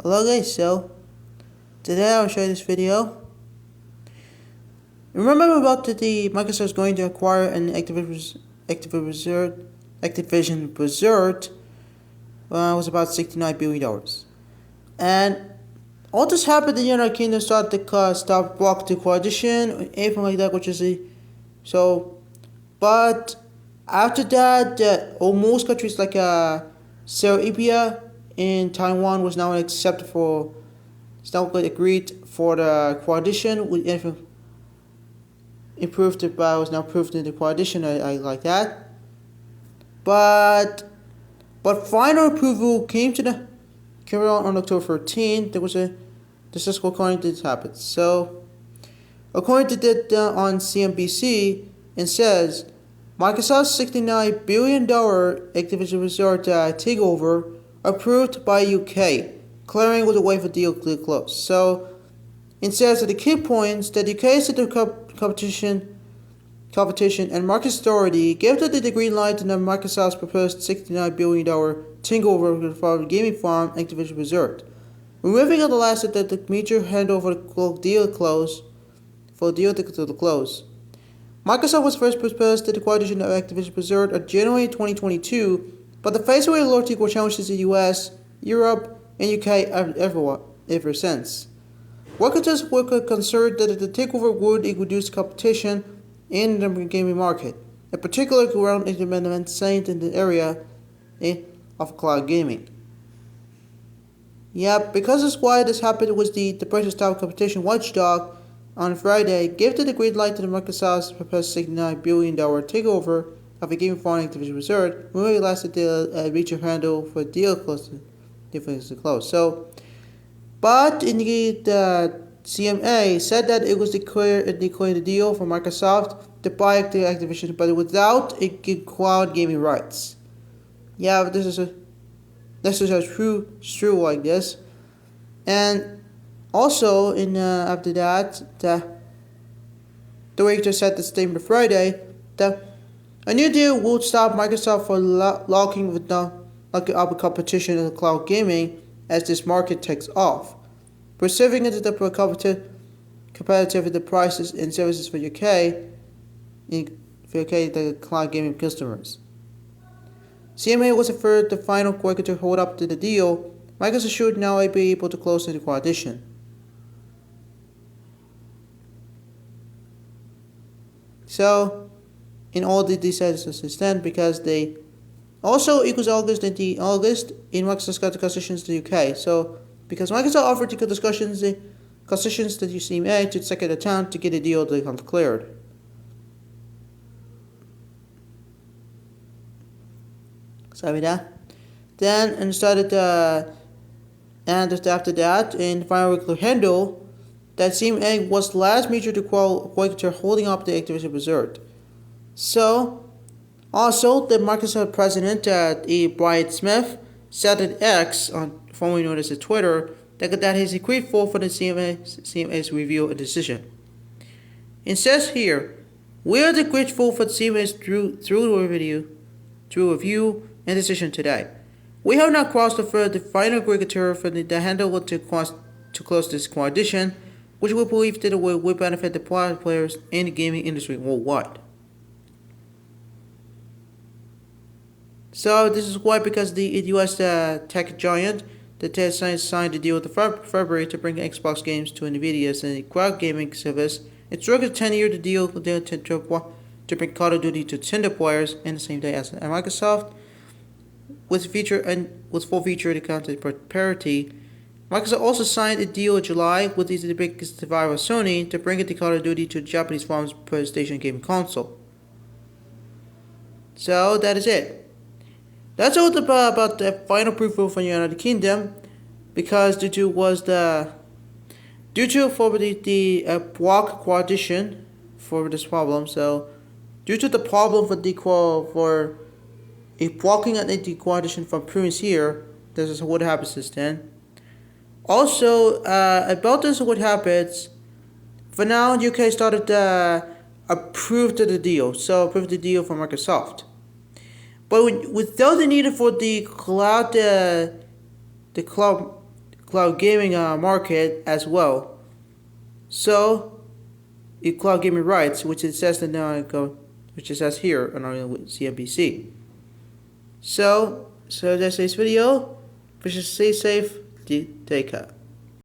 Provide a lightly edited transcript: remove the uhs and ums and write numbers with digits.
Hello guys, so today I'll show you this video. Remember about the Microsoft's going to acquire an Activision Blizzard was about $69 billion. And all this happened in the United Kingdom started to stop block the coalition, anything like that, which is but after that, most countries like Serbia in Taiwan was now accepted for, it's now agreed for the coalition with improved it, but was now approved in the coalition. I like that, but final approval came out on October 13th. This is according to this happened. So according to that on CNBC, it says Microsoft's $69 billion Activision Blizzard takeover approved by UK, clearing with a way for deal to close. So it says that the key points that UK said the competition and market authority gave the green light to Microsoft's proposed $69 billion takeover for the gaming farm Activision Blizzard, removing at the last that the major handover deal close for the deal to close. Microsoft was first proposed to the coalition of Activision Blizzard in January 2022, but the face away loyalty equal challenges in the US, Europe, and UK ever since. Workers were concerned that the takeover would reduce competition in the gaming market, in particular around independent sites in the area of cloud gaming. Yeah, because that's why this happened was the British style competition watchdog on Friday gave the green light to the Microsoft's proposed $69 billion takeover of a gaming farm Activision Blizzard, when we lasted the reach a handle for a deal close to close. So, but in the CMA said that it was declared a deal for Microsoft to buy the Activision, but without cloud gaming rights. Yeah, but this is a true like this, and also in after that the director said the statement Friday that a new deal would stop Microsoft from locking up competition in cloud gaming as this market takes off, preserving the competitive the prices and services for the cloud gaming customers. CMA was the final worker to hold up to the deal. Microsoft should now be able to close the coalition. So, in all the decisions then, because they also equals August in Microsoft got the concessions to the UK. So because Microsoft offered to concessions to the CMA to second attempt to get a deal cleared. Sorry that. Then and started and after that in the final regular handle that CMA was the last major to holding up the Activision Blizzard. So, also the Microsoft president, Brian Smith, said at X, formerly known as Twitter, that he's grateful for the CMA's review and decision. It says here, we are grateful for the CMA's through review and decision today. We have now crossed the final aggregator for the handle to close this coalition, which we believe that will benefit the players in the gaming industry worldwide. So this is why, because the US tech giant that signed a deal with February to bring Xbox games to Nvidia's and the cloud gaming service. It struck a 10-year deal to bring Call of Duty to Tinder players in the same day as Microsoft, with full feature content parity. Microsoft also signed a deal in July with the biggest rival Sony to bring the Call of Duty to Japanese farms PlayStation game console. So that is it. That's all about the final approval from the United Kingdom, because due to the block coalition for this problem. So due to the problem for a blocking at the coalition from Prunes here, this is what happens since then. Also, about this, what happens, for now, UK started approved the deal. So approved the deal for Microsoft. But without the need for the cloud cloud gaming market as well. So, cloud gaming rights, which it says here on our CNBC. So that's this video. Please stay safe. Take care.